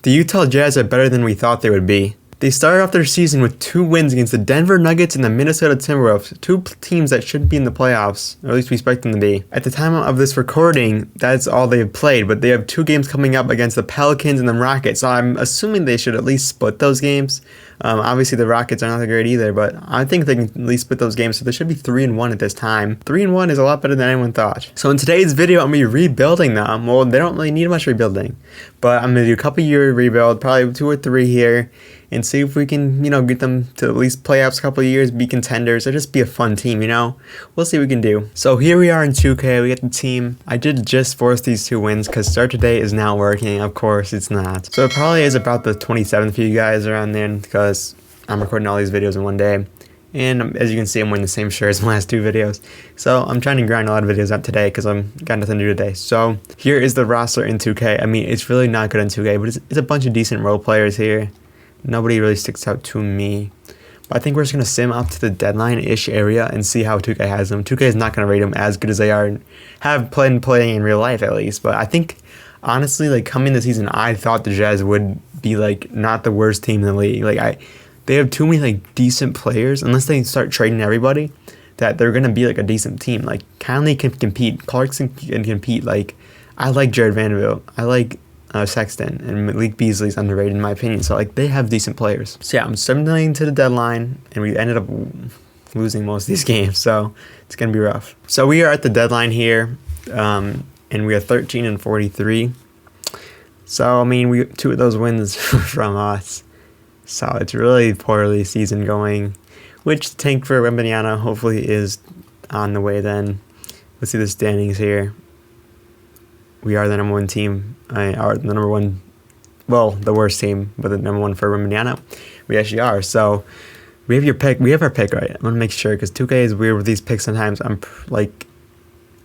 The Utah Jazz are better than we thought they would be. They started off their season with 2 wins against the Denver Nuggets and the Minnesota Timberwolves, 2 teams that should be in the playoffs, or at least we expect them to be. At the time of this recording, that's all they've played, but they have 2 games coming up against the Pelicans and the Rockets, so I'm assuming they should at least split those games. Obviously the Rockets are not that great either, but I think they can at least split those games, so they should be 3-1 at this time. 3-1 is a lot better than anyone thought. So in today's video, I'm going to be rebuilding them. Well, they don't really need much rebuilding, but I'm going to do a couple year rebuild, probably 2 or 3 here, and see if we can, get them to at least playoffs a couple of years, be contenders, or just be a fun team, We'll see what we can do. So here we are in 2K, we get the team. I did just force these 2 wins because start today is not working. Of course, it's not. So it probably is about the 27th for you guys around there because I'm recording all these videos in one day. And as you can see, I'm wearing the same shirt as my last 2 videos. So I'm trying to grind a lot of videos out today because I've got nothing to do today. So here is the roster in 2K. I mean, it's really not good in 2K, but it's a bunch of decent role players here. Nobody really sticks out to me. But I think we're just going to sim up to the deadline-ish area and see how 2K has them. 2K is not going to rate them as good as they have playing in real life at least. But I think, honestly, coming this season, I thought the Jazz would be, not the worst team in the league. They have too many, decent players, unless they start trading everybody, that they're going to be, a decent team. Conley can compete. Clarkson can compete. I like Jared Vanderbilt. I like Sexton, and Malik Beasley's underrated in my opinion. So they have decent players. So yeah, I'm 7-9 to the deadline, and we ended up losing most of these games. So it's gonna be rough. So we are at the deadline here, and we are 13-43. So I mean, we 2 of those wins from us. So it's really poorly season going, which the tank for Wembanyama hopefully is on the way. Then let's see the standings here. We are the number 1 team. Are the number 1, well, the worst team, but the number 1 for Wembanyama. We actually are. So we have your pick. We have our pick right. I'm gonna make sure because 2K is weird with these picks sometimes.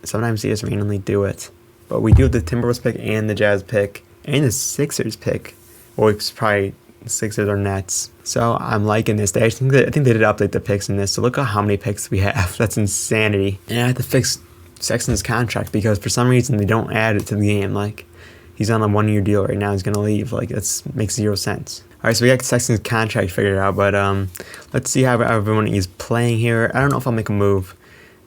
Sometimes they just randomly do it, but we do have the Timberwolves pick and the Jazz pick and the Sixers pick. Well, it's probably Sixers or Nets. So I'm liking this. I think they did update the picks in this. So look at how many picks we have. That's insanity. And I have to fix Sexton's contract because for some reason they don't add it to the game. He's on a 1-year deal right now. He's gonna leave. That makes 0 sense. All right, so we got Sexton's contract figured out, but let's see how everyone is playing here. I don't know if I'll make a move.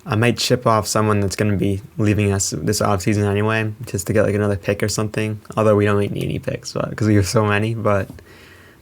I might ship off someone that's gonna be leaving us this offseason anyway, just to get another pick or something. Although we don't really need any picks, because we have so many. But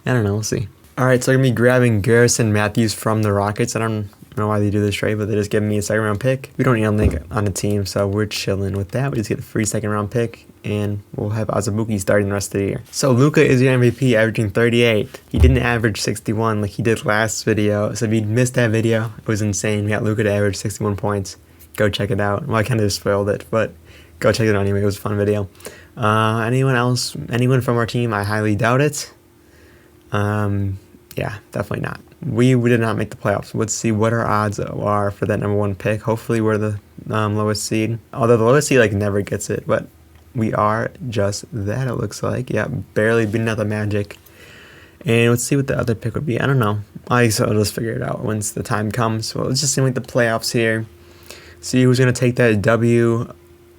I don't know. We'll see. All right, so I'm gonna be grabbing Garrison Matthews from the Rockets. I don't know why they do this trade, but they just give me a 2nd round pick. We don't need anything on the team, so we're chilling with that. We just get a free 2nd round pick, and we'll have Azubuike starting the rest of the year. So Luka is your MVP, averaging 38. He didn't average 61 like he did last video. So if you missed that video, it was insane. We got Luka to average 61 points. Go check it out. Well, I kind of just spoiled it, but go check it out anyway. It was a fun video. Anyone else? Anyone from our team? I highly doubt it. Yeah, definitely not. We did not make the playoffs. Let's see what our odds are for that number 1 pick. Hopefully we're the lowest seed. Although the lowest seed never gets it, but we are just that, it looks like. Yeah, barely beating out the Magic. And let's see what the other pick would be. I don't know. I'll just figure it out once the time comes. So let's just simulate the playoffs here. See who's gonna take that W.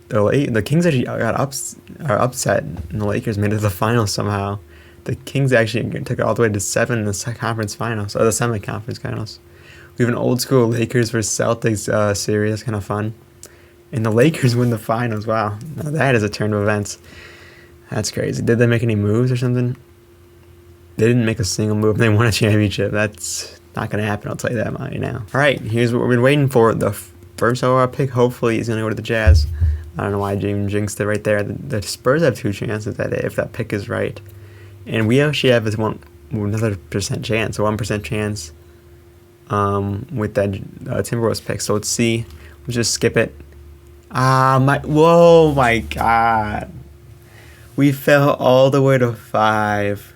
The Kings actually got upset, and the Lakers made it to the finals somehow. The Kings actually took it all the way to 7 in the conference finals, or the semi-conference finals. We have an old school Lakers versus Celtics series. That's kind of fun. And the Lakers win the finals. Wow, now that is a turn of events. That's crazy. Did they make any moves or something? They didn't make a single move. They won a championship. That's not going to happen, I'll tell you that right now. All right, here's what we've been waiting for. The first overall pick, hopefully, is going to go to the Jazz. I don't know why I even jinxed it right there. The Spurs have 2 chances at it if that pick is right. And we actually have another percent chance, a 1% chance with that Timberwolves pick. So let's see. Let's just skip it. Whoa, my God. We fell all the way to 5.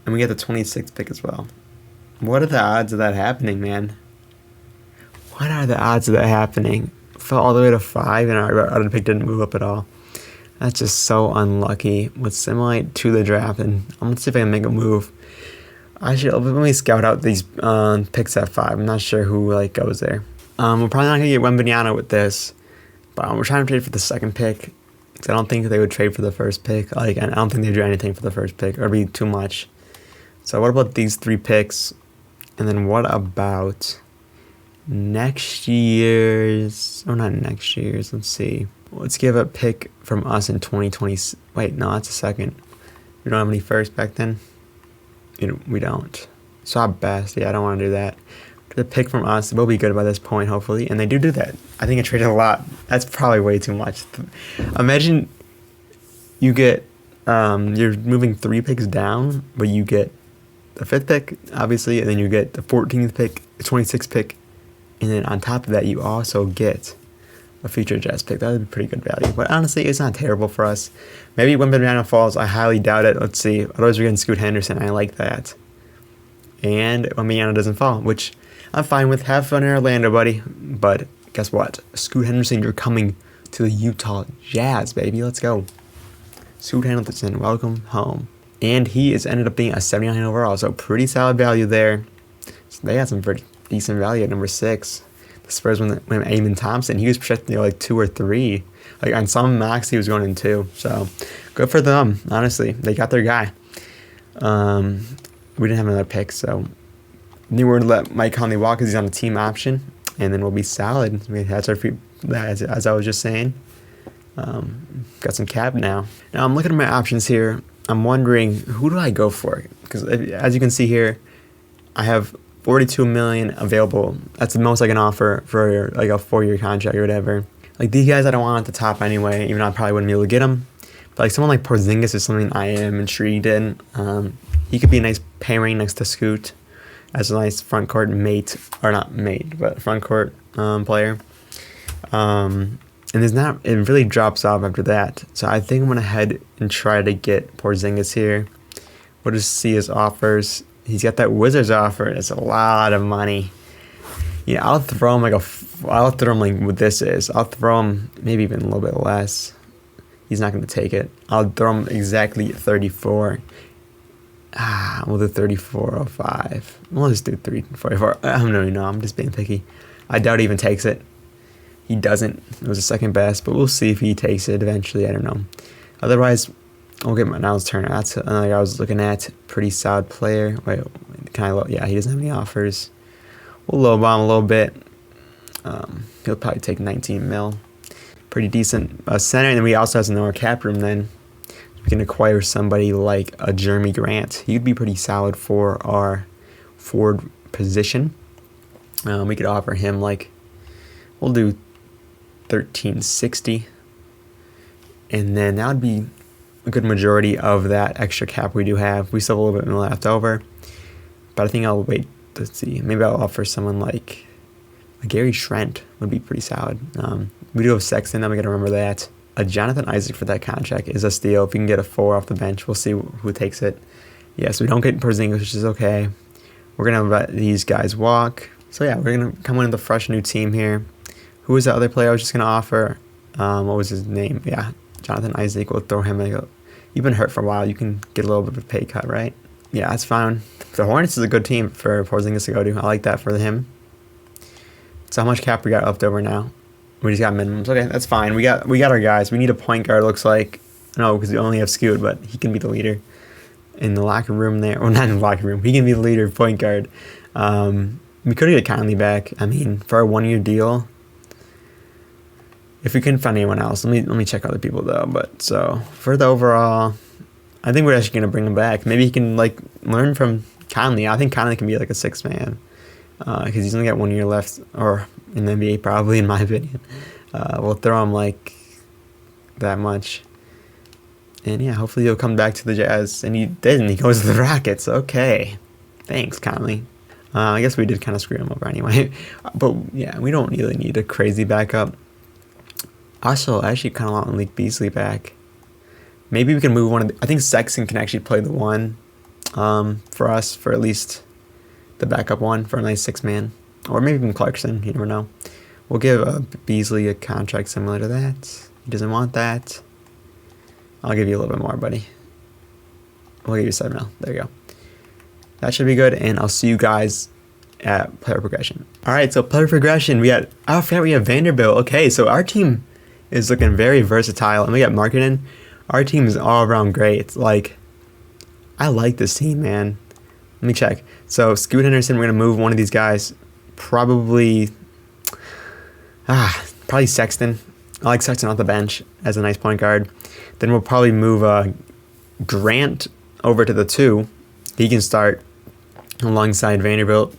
And we get the 26th pick as well. What are the odds of that happening, man? What are the odds of that happening? Fell all the way to 5 and our other pick didn't move up at all. That's just so unlucky. Let's simulate to the draft, and I'm gonna see if I can make a move. Actually, let me scout out these picks at 5. I'm not sure who goes there. We're probably not gonna get Wembanyama with this, but we're trying to trade for the 2nd pick. 'Cause I don't think they would trade for the first pick. Like, I don't think they'd do anything for the first pick, or it'd be too much. So what about these 3 picks? And then what about next year's? Oh, not next year's. Let's see. Let's give a pick from us in 2020. Wait, no, that's a second. We don't have any first back then. We don't. Swap best. Yeah, I don't want to do that. The pick from us will be good by this point, hopefully. And they do that. I think I traded a lot. That's probably way too much. Imagine you get, you're moving 3 picks down, but you get the 5th pick, obviously, and then you get the 14th pick, the 26th pick, and then on top of that, you also get a future Jazz pick. That would be pretty good value. But honestly, it's not terrible for us. Maybe when Banana falls, I highly doubt it. Let's see. Otherwise, we're getting Scoot Henderson. I like that. And when Banana doesn't fall, which I'm fine with. Have fun in Orlando, buddy. But guess what? Scoot Henderson, you're coming to the Utah Jazz, baby. Let's go. Scoot Henderson, welcome home. And he is ended up being a 79 overall, so pretty solid value there. So they had some pretty decent value at number 6. The Spurs when Eamon Thompson, he was projected like 2 or 3. Like on some mocks, he was going in 2. So good for them. Honestly, they got their guy. We didn't have another pick, so we were to let Mike Conley walk because he's on a team option, and then we'll be solid. I mean, that's our as I was just saying. Got some cap now. Now I'm looking at my options here. I'm wondering, who do I go for? Because as you can see here, I have 42 million available. That's the most I can offer for like a 4-year contract or whatever. Like these guys I don't want at the top anyway, even though I probably wouldn't be able to get them. But like someone like Porzingis is something I am intrigued in. He could be a nice pairing next to Scoot as a nice front court mate, or not mate, but front court player. And it really drops off after that. So I think I'm going to head and try to get Porzingis here. We'll just see his offers. He's got that Wizards offer. It's a lot of money. Yeah, I'll throw him like what this is. I'll throw him maybe even a little bit less. He's not going to take it. I'll throw him exactly 34. We'll do 34.05. We'll just do 344. I don't really know. I'm just being picky. I doubt he even takes it. He doesn't. It was a second best, but we'll see if he takes it eventually. I don't know. Otherwise, we'll get Miles Turner. That's another guy I was looking at. Pretty solid player. Wait, yeah, he doesn't have any offers. We'll lowball him a little bit. He'll probably take 19 mil. Pretty decent center, and then we also have some more cap room then. We can acquire somebody like a Jeremy Grant. He'd be pretty solid for our forward position. We could offer him like, we'll do 1360, and then that would be a good majority of that extra cap we do have. We still have a little bit more left over, but I think I'll wait to see. Maybe I'll offer someone like a Gary Trent would be pretty solid. We do have Sexton, we got to remember that. A Jonathan Isaac for that contract is a steal. If we can get a 4 off the bench, we'll see who takes it. Yes, we don't get Porzingis, which is okay. We're going to let these guys walk. So yeah, we're going to come in with a fresh new team here. Who was the other player I was just going to offer? What was his name? Yeah, Jonathan Isaac. We'll throw him. You've been hurt for a while. You can get a little bit of a pay cut, right? Yeah, that's fine. The Hornets is a good team for Porzingis to go to. I like that for him. So how much cap we got left over now? We just got minimums. Okay, that's fine. We got our guys. We need a point guard, looks like. No, because we only have Scoot, but he can be the leader in the locker room there. Or not in the locker room. He can be the leader, point guard. We could get Conley back. I mean, for a 1-year deal. If we couldn't find anyone else, let me check other people though. But so for the overall, I think we're actually gonna bring him back. Maybe he can like learn from Conley. I think Conley can be like a 6th man because he's only got 1 year left, or in the NBA probably, in my opinion. We'll throw him like that much, and yeah, hopefully he'll come back to the Jazz. And he didn't. He goes to the Rockets. Okay, thanks Conley. I guess we did kind of screw him over anyway. But yeah, we don't really need a crazy backup. Also, I actually kind of want Malik Beasley back. Maybe we can move one of I think Sexton can actually play the 1 for us, for at least the backup 1 for a nice 6-man. Or maybe even Clarkson, you never know. We'll give Beasley a contract similar to that. He doesn't want that. I'll give you a little bit more, buddy. We'll give you 7 mil. There you go. That should be good, and I'll see you guys at player progression. All right, so player progression. I forgot we have Vanderbilt. Okay, so our team is looking very versatile. And we got marketing. Our team is all around great. Like, I like this team, man. Let me check. So Scoot Henderson, we're gonna move one of these guys. Probably Sexton. I like Sexton off the bench as a nice point guard. Then we'll probably move Grant over to the 2. He can start alongside Vanderbilt.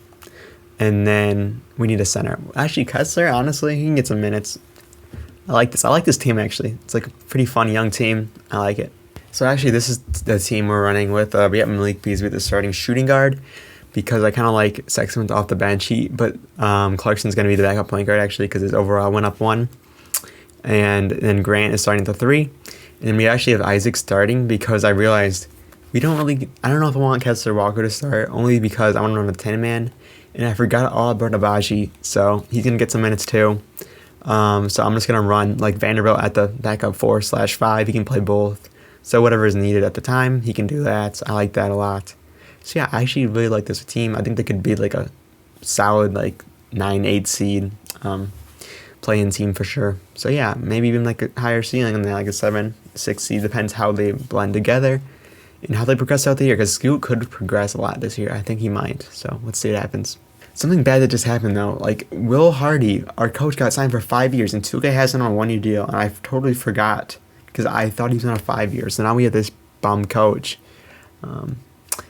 And then we need a center. Actually, Kessler, honestly, he can get some minutes. I like this. I like this team, actually. It's like a pretty fun young team. I like it. So actually, this is the team we're running with. We have Malik Beasley, the starting shooting guard, because I kind of like Sexton off the bench. But Clarkson's going to be the backup point guard, actually, because his overall went up 1. And then Grant is starting at the 3. And then we actually have Isaac starting because I realized I don't know if I want Kessler Walker to start, only because I want to run a 10-man. And I forgot all about Abaji, so he's going to get some minutes too. So I'm just going to run like Vanderbilt at the backup 4/5. He can play both. So whatever is needed at the time, he can do that. I like that a lot. So yeah, I actually really like this team. I think they could be like a solid like 9-8 seed play-in team for sure. So yeah, maybe even like a higher ceiling than like a 7-6 seed. Depends how they blend together and how they progress throughout the year. Because Scoot could progress a lot this year. I think he might. So let's see what happens. Something bad that just happened though, like Will Hardy, our coach, got signed for 5 years, and 2K has him on a 1-year deal, and I totally forgot because I thought he was on a 5 year. So now we have this bum coach.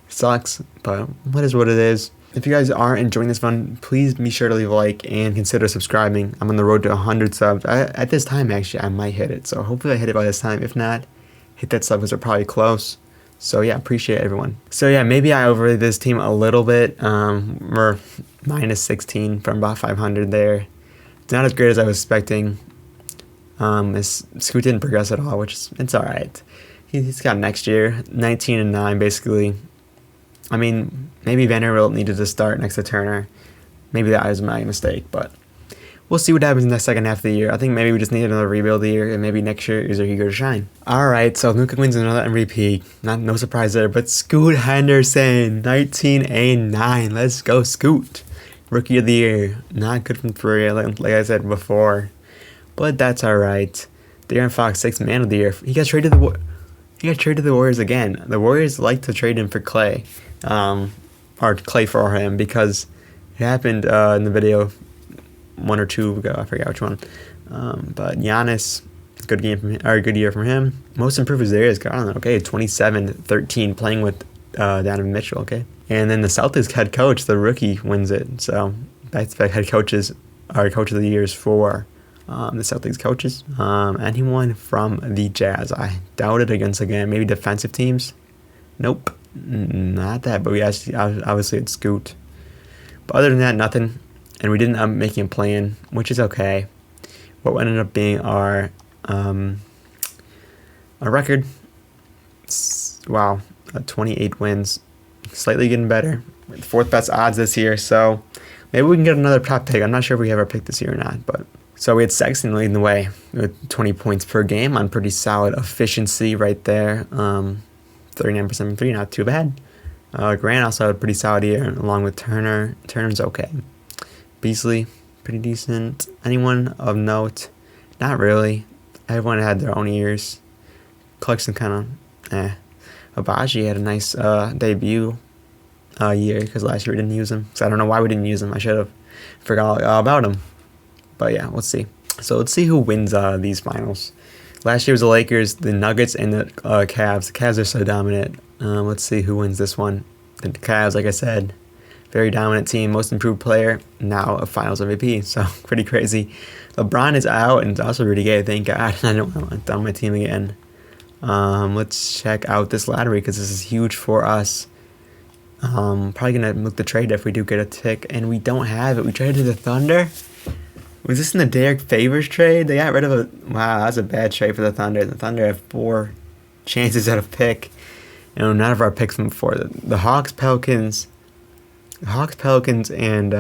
Sucks, but what is what it is. If you guys are enjoying this fun, please be sure to leave a like and consider subscribing. I'm on the road to 100 subs. At this time, actually, I might hit it. So hopefully I hit it by this time. If not, hit that sub because they're probably close. So yeah, appreciate everyone. So yeah, maybe I overrated this team a little bit. We're minus 16 from about 500 there. It's not as great as I was expecting. Scoot didn't progress at all, which is, it's all right. He's got next year, 19-9 basically. I mean, maybe Vanderbilt needed to start next to Turner. Maybe that was my mistake, but we'll see what happens in the second half of the year. I think maybe we just need another rebuild year, and maybe next year is our year to shine. All right, so Luka wins another MVP. No surprise there, but Scoot Henderson, 19-9. Let's go, Scoot. Rookie of the year. Not good from 3, like I said before, but that's all right. De'Aaron Fox, 6th man of the year. He got traded to the Warriors again. The Warriors like to trade him for Clay, or Clay for him, because it happened in the video 1 or 2 ago. I forgot which one. But Giannis, good year from him. Most improved is Darius Garland. Okay, 27-13, playing with Donovan Mitchell. Okay, and then the Celtics head coach, the rookie, wins it. So back-to-back head coaches are coach of the years for the Celtics coaches. Anyone from the Jazz? I doubt it against, again, maybe defensive teams. Nope, not that. But we actually obviously had Scoot. But other than that, nothing. And we didn't end up making a play-in, which is okay. What ended up being our record, wow, 28 wins, slightly getting better. 4th best odds this year, so maybe we can get another top pick. I'm not sure if we have our pick this year or not, but so we had Sexton leading the way with 20 points per game on pretty solid efficiency right there. 39% from 3, not too bad. Grant also had a pretty solid year, along with Turner. Turner's okay. Beasley, pretty decent. Anyone of note? Not really. Everyone had their own years. Clarkson kind of, Abaji had a nice debut year, because last year we didn't use him. So I don't know why we didn't use him. I should have forgot all about him. But yeah, let's see. So let's see who wins these finals. Last year was the Lakers, the Nuggets, and the Cavs. The Cavs are so dominant. Let's see who wins this one. The Cavs, like I said, very dominant team, most improved player, now a Finals MVP. So pretty crazy. LeBron is out, and it's also really gay. Thank God. I don't want to on my team again. Let's check out this lottery, because this is huge for us. Probably gonna look to trade if we do get a tick, and we don't have it. We traded to the Thunder. Was this in the Derek Favors trade? They got rid of a... Wow, that's a bad trade for the Thunder. The Thunder have 4 chances at a pick. None of our picks from before. The Hawks, Pelicans, and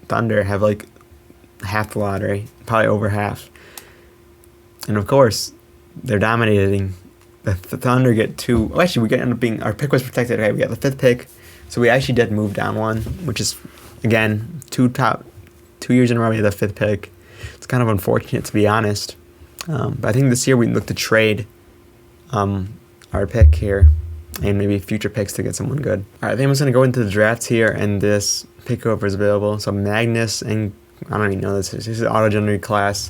Thunder have like half the lottery. Probably over half. And of course, they're dominating. The Thunder get 2... Well, actually, we end up being... Our pick was protected. Okay, we got the 5th pick. So we actually did move down 1, which is, again, 2 years in a row we had the 5th pick. It's kind of unfortunate, to be honest. But I think this year we look to trade our pick here and maybe future picks to get someone good. All right, I think I'm just going to go into the drafts here, and this pick over is available. So Magnus, and I don't even know this. This is auto-generated class.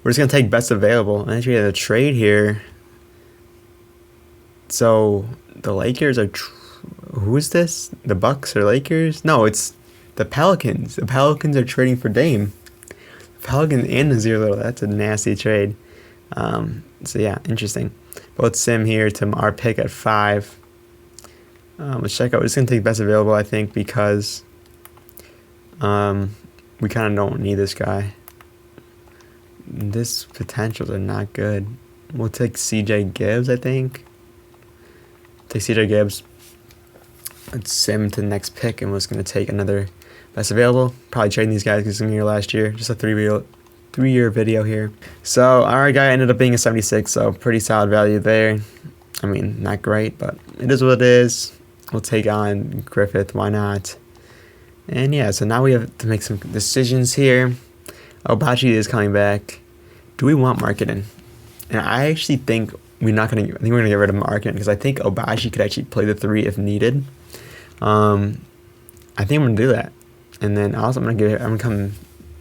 We're just going to take best available. And actually, we have a trade here. So the Lakers are... who is this? The Bucks or Lakers? No, it's the Pelicans. The Pelicans are trading for Dame. Pelicans and Nazir Little. That's a nasty trade. So yeah, interesting. Both sim here to our pick at 5. Let's check out. We're just going to take best available, I think, because we kind of don't need this guy. This potentials are not good. We'll take CJ Gibbs, I think. Take CJ Gibbs. Let's sim to the next pick, and we're just going to take another best available. Probably trading these guys because it's going to be your last year. Just a 3-year video here. So our guy ended up being a 76, so pretty solid value there. I mean, not great, but it is what it is. We'll take on Griffith, why not? And yeah, so now we have to make some decisions here. Obachi is coming back. Do we want Marketing? And I actually think we're not gonna. I think we're gonna get rid of Marketing because I think Obachi could actually play the 3 if needed. I think I'm gonna do that, and then also I'm gonna come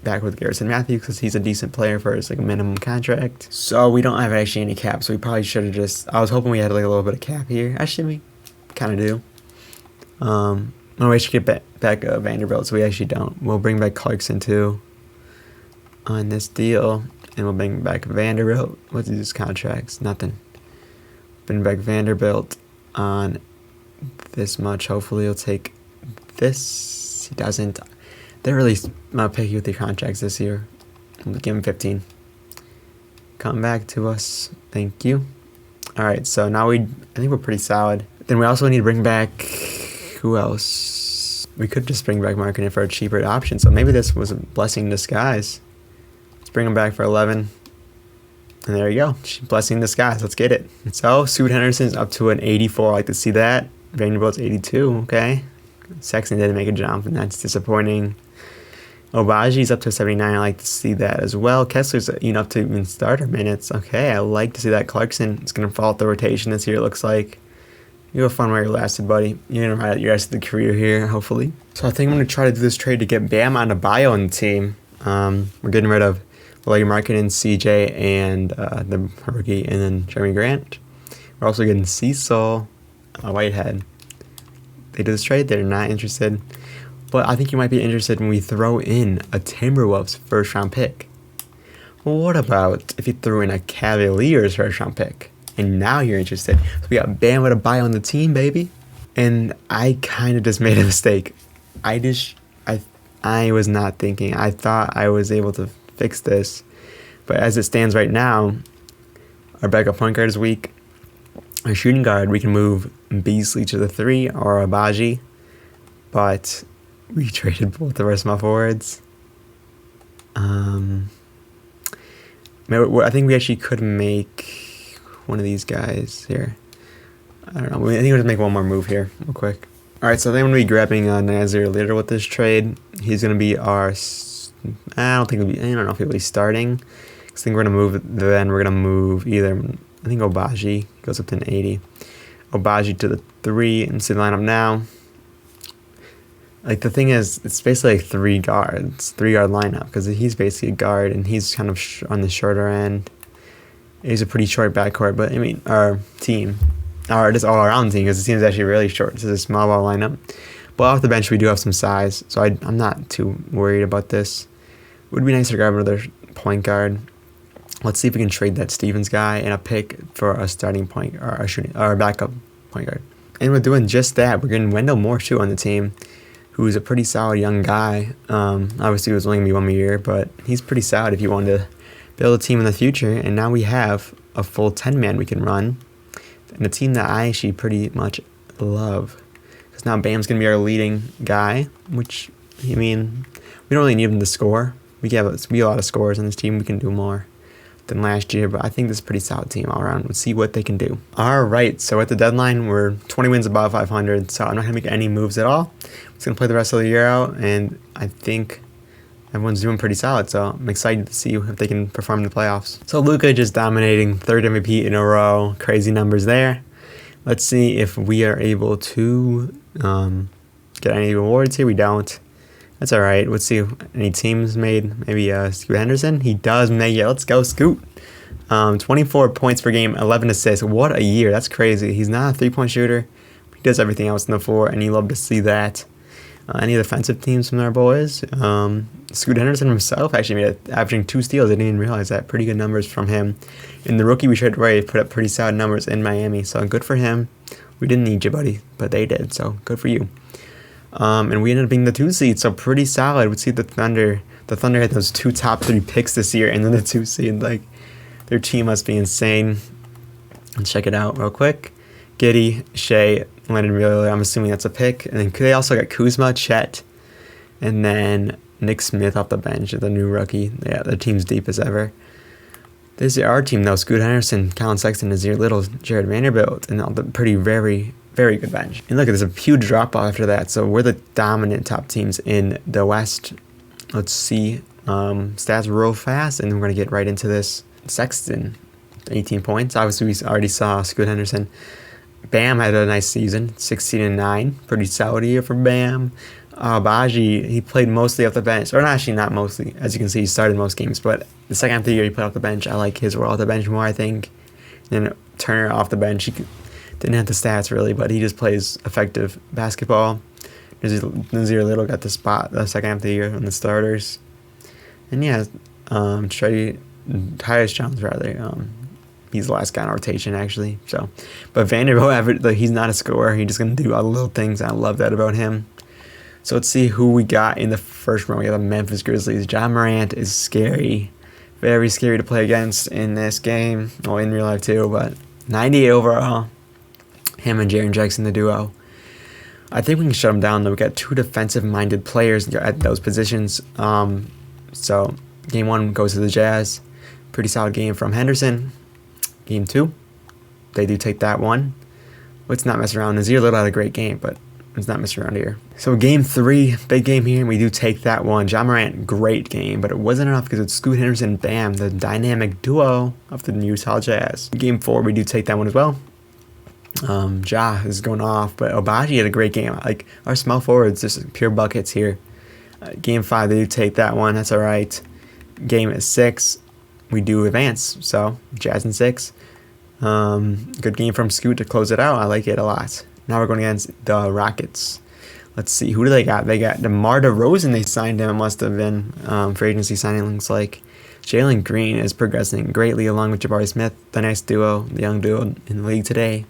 back with Garrison Matthews because he's a decent player for his like a minimum contract. So we don't have actually any cap, so we probably should have just. I was hoping we had like a little bit of cap here. Actually, we kind of do. We should get back Vanderbilt, so we actually don't. We'll bring back Clarkson too on this deal, and we'll bring back Vanderbilt. What's his contracts? Nothing. Bring back Vanderbilt on this much. Hopefully he'll take this. He doesn't. They're really picky with their contracts this year. We'll give him 15. Come back to us. Thank you. All right, so now I think we're pretty solid. Then we also need to bring back, who else? We could just bring back Marketing for a cheaper option. So maybe this was a blessing in disguise. Let's bring him back for 11. And there you go. Blessing in disguise. Let's get it. So Scoot Henderson's up to an 84. I like to see that. Vanderbilt's 82. Okay. Sexton didn't make a jump, and that's disappointing. Obaji's up to 79. I like to see that as well. Kessler's up to even starter minutes. Okay, I like to see that. Clarkson is going to fall out the rotation this year, it looks like. You have fun while you're lasted, buddy. You're going to ride out your rest of the career here, hopefully. So I think I'm going to try to do this trade to get Bam Adebayo on the team. We're getting rid of William Marketing, CJ, and the rookie, and then Jeremy Grant. We're also getting Cecil, Whitehead. They do this trade, they're not interested. But I think you might be interested when we throw in a Timberwolves first-round pick. Well, what about if you threw in a Cavaliers first-round pick? And now you're interested. So we got Bam Adebayo on the team, baby. And I kind of just made a mistake. I was not thinking. I thought I was able to fix this. But as it stands right now, our backup point guard is weak. Our shooting guard, we can move Beasley to the 3 or Abaji. But we traded both of our small forwards. I think we actually could make one of these guys here. I don't know. I think we'll just make one more move here real quick. All right, so then we're going to be grabbing Nazir Little with this trade. He's going to be our... I don't know if he'll be starting. I think we're going to move... Then we're going to move either... I think Obaji goes up to an 80. Obaji to the 3 and see the lineup now. Like, the thing is, it's basically like 3 guards, 3-guard lineup, because he's basically a guard, and he's kind of on the shorter end. He's a pretty short backcourt, but, I mean, our team, just all-around team, because the team is actually really short. This is a small ball lineup. But off the bench, we do have some size, so I'm not too worried about this. It would be nice to grab another point guard. Let's see if we can trade that Stevens guy and a pick for a starting point, or a backup point guard. And we're doing just that. We're getting Wendell Moore, too, on the team, who's a pretty solid young guy. Obviously, it was only going to be 1 year, but he's pretty solid if you wanted to build a team in the future. And now we have a full 10-man we can run, and a team that I actually pretty much love. Because now Bam's going to be our leading guy, which, I mean, we don't really need him to score. We have a lot of scores on this team. We can do more than last year, but I think this is a pretty solid team all around. We'll see what they can do. All right, so at the deadline, we're 20 wins above 500, so I'm not going to make any moves at all. I'm just going to play the rest of the year out, and I think everyone's doing pretty solid, so I'm excited to see if they can perform in the playoffs. So Luka just dominating, third MVP in a row, crazy numbers there. Let's see if we are able to get any awards here. We don't. That's all right. Let's see if any teams made. Maybe Scoot Henderson. He does make it. Let's go, Scoot. 24 points per game, 11 assists. What a year. That's crazy. He's not a three-point shooter. He does everything else in the floor, and you love to see that. Any defensive teams from our boys? Scoot Henderson himself actually made it, averaging 2 steals. I didn't even realize that. Pretty good numbers from him. In the rookie we traded away, put up pretty solid numbers in Miami, so good for him. We didn't need you, buddy, but they did, so good for you. And we ended up being the 2 seed, so pretty solid. We'd see the Thunder. The Thunder had those 2 top 3 picks this year, and then the 2 seed. Like, their team must be insane. Let's check it out real quick. Giddey, Shea, landed really. I'm assuming that's a pick. And then they also got Kuzma, Chet, and then Nick Smith off the bench, the new rookie. Yeah, the team's deep as ever. This is our team, though. Scoot Henderson, Colin Sexton, Nazir Little, Jared Vanderbilt, and all the pretty very, very good bench. And look, there's a huge drop-off after that. So we're the dominant top teams in the West. Let's see stats real fast, and we're going to get right into this. Sexton, 18 points. Obviously, we already saw Scoot Henderson. Bam had a nice season, 16-9. Pretty solid year for Bam. Baji, he played mostly off the bench. Or actually, not mostly. As you can see, he started most games. But the second half of the year, he played off the bench. I like his role off the bench more, I think. And then Turner off the bench. He didn't have the stats, really, but he just plays effective basketball. Nazir Little got the spot the second half of the year on the starters. And yeah, Tyus Jones, rather. He's the last guy in rotation, actually. So, but Vanderbilt, he's not a scorer. He's just going to do all the little things. I love that about him. So let's see who we got in the first round. We got the Memphis Grizzlies. John Morant is scary. Very scary to play against in this game. Well, in real life too, but 98 overall. Him and Jaren Jackson, the duo. I think we can shut him down, though. We got 2 defensive-minded players at those positions. So game 1 goes to the Jazz. Pretty solid game from Henderson. Game 2, they do take that one. Let's not mess around. Nazir Little had a great game, but let's not mess around here. So game 3, big game here, and we do take that one. John Morant, great game, but it wasn't enough because it's Scoot Henderson and Bam, the dynamic duo of the Utah Jazz. Game 4, we do take that one as well. Ja is going off, but Obaji had a great game. Like, our small forwards, just pure buckets here. Game 5, they do take that one. That's all right. Game 6, we do advance. So Jazz in 6. Good game from Scoot to close it out. I like it a lot. Now we're going against the Rockets. Let's see. Who do they got? They got DeMar DeRozan. They signed him. It must have been for agency signing. Looks like Jalen Green is progressing greatly along with Jabari Smith. The nice duo, the young duo in the league today.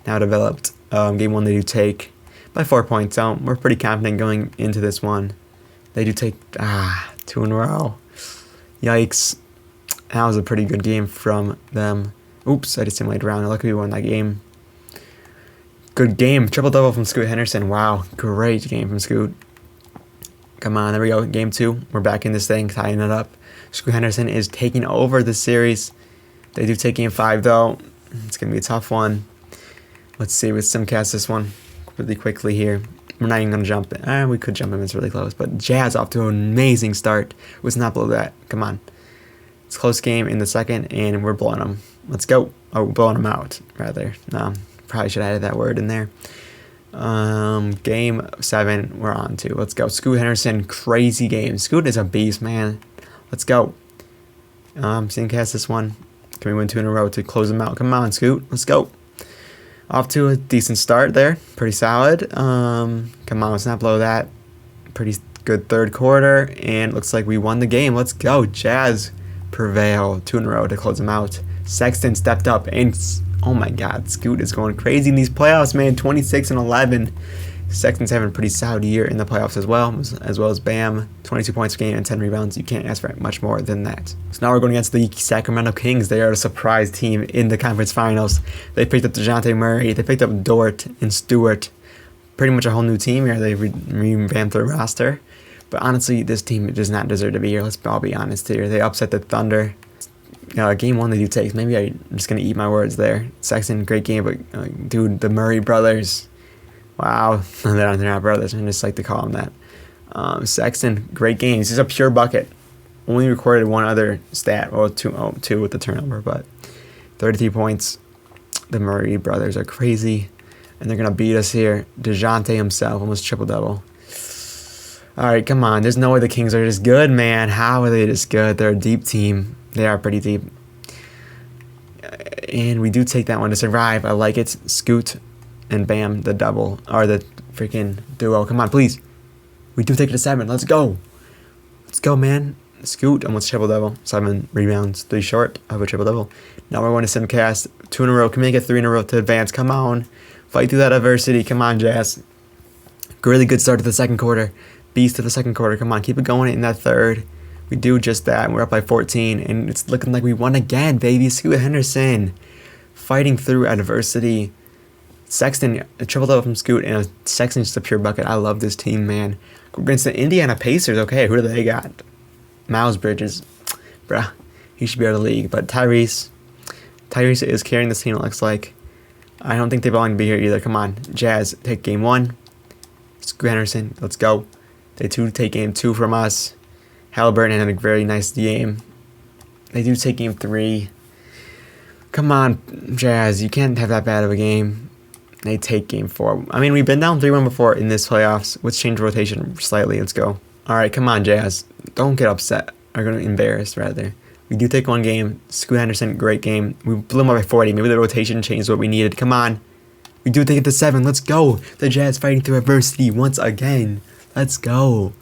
Now developed. Game 1 they do take by 4 points. So we're pretty confident going into this one. They do take 2 in a row. Yikes. That was a pretty good game from them. Oops, I just simulated around. Luckily we won that game. Good game. Triple-double from Scoot Henderson. Wow, great game from Scoot. Come on, there we go. Game 2. We're back in this thing, tying it up. Scoot Henderson is taking over the series. They do take game 5, though. It's going to be a tough one. Let's see. Let's simcast this one really quickly here. We're not even going to jump in. We could jump in. It's really close. But Jazz off to an amazing start. Was not below that. Come on. It's a close game in the second, and we're blowing them. Let's go. Oh, blowing them out, rather. Probably should have added that word in there. Game 7, we're on to. Let's go. Scoot Henderson, crazy game. Scoot is a beast, man. Let's go. Simcast this one. Can we win 2 in a row to close them out? Come on, Scoot. Let's go. Off to a decent start there. Pretty solid. Come on, let's not blow that. Pretty good third quarter, and looks like we won the game. Let's go. Jazz prevail. 2 in a row to close them out. Sexton stepped up, and oh my God, Scoot is going crazy in these playoffs, man. 26 and 11. Sexton's having a pretty solid year in the playoffs as well as Bam. 22 points per game and 10 rebounds. You can't ask for much more than that. So now we're going against the Sacramento Kings. They are a surprise team in the conference finals. They picked up DeJounte Murray. They picked up Dort and Stewart. Pretty much a whole new team here. They revamped their roster. But honestly, this team does not deserve to be here. Let's all be honest here. They upset the Thunder. Game 1 they do take. Maybe I'm just going to eat my words there. Sexton, great game, but dude, the Murray brothers. Wow. They're not brothers. I just like to call them that. Sexton, great game. He's just a pure bucket. Only recorded one other stat, or two with the turnover, but 33 points. The Murray brothers are crazy, and they're going to beat us here. DeJounte himself, almost triple-double. All right, come on. There's no way the Kings are just good, man. How are they just good? They're a deep team. They are pretty deep. And we do take that one to survive. I like it. Scoot and bam, the double, or the freaking duo. Come on, please. We do take it to 7. Let's go. Let's go, man. Scoot, almost triple-double. 7 rebounds, 3 short of a triple-double. Now we're going to simcast 2 in a row. Can we make it 3 in a row to advance? Come on. Fight through that adversity. Come on, Jazz. Really good start to the second quarter. Beast to the second quarter. Come on, keep it going in that third. We do just that, and we're up by 14, and it's looking like we won again, baby. Scoot Henderson fighting through adversity. Sexton, a triple-double from Scoot, and Sexton just a pure bucket. I love this team, man. Against the Indiana Pacers, okay, who do they got? Miles Bridges, bruh, he should be out of the league. But Tyrese is carrying this team, it looks like. I don't think they belong to be here either. Come on, Jazz, take game 1. Scoot Henderson, let's go. They do take game 2 from us. Halliburton had a very nice game. They do take game 3. Come on, Jazz, you can't have that bad of a game. They take game 4. I mean, we've been down 3-1 before in this playoffs. Let's change rotation slightly. Let's go. All right, come on, Jazz. Don't get upset. Or going to embarrassed, rather. We do take one game. Scoot Henderson, great game. We blew him up by 40. Maybe the rotation changed what we needed. Come on. We do take it to 7. Let's go. The Jazz fighting through adversity once again. Let's go.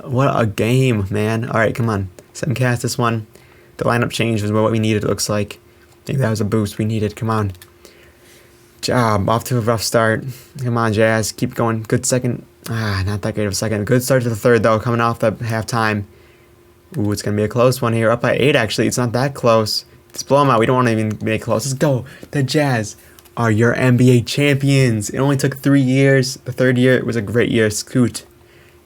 What a game, man. All right, come on. Simcast this one. The lineup change was what we needed, it looks like. I think that was a boost we needed. Come on. Job. Off to a rough start. Come on, Jazz. Keep going. Good second. Not that great of a second. Good start to the third, though, coming off the halftime. Ooh, it's going to be a close one here. Up by 8, actually. It's not that close. Let's blow them out. We don't want to even make it close. Let's go. The Jazz are your NBA champions. It only took 3 years. The third year, it was a great year. Scoot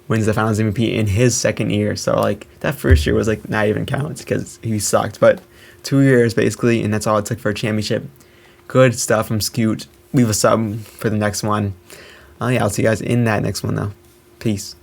wins the Finals MVP in his second year. So, like, that first year was, like, not even counts because he sucked. But 2 years, basically, and that's all it took for a championship. Good stuff from Scoot. Leave a sub for the next one. Yeah, I'll see you guys in that next one, though. Peace.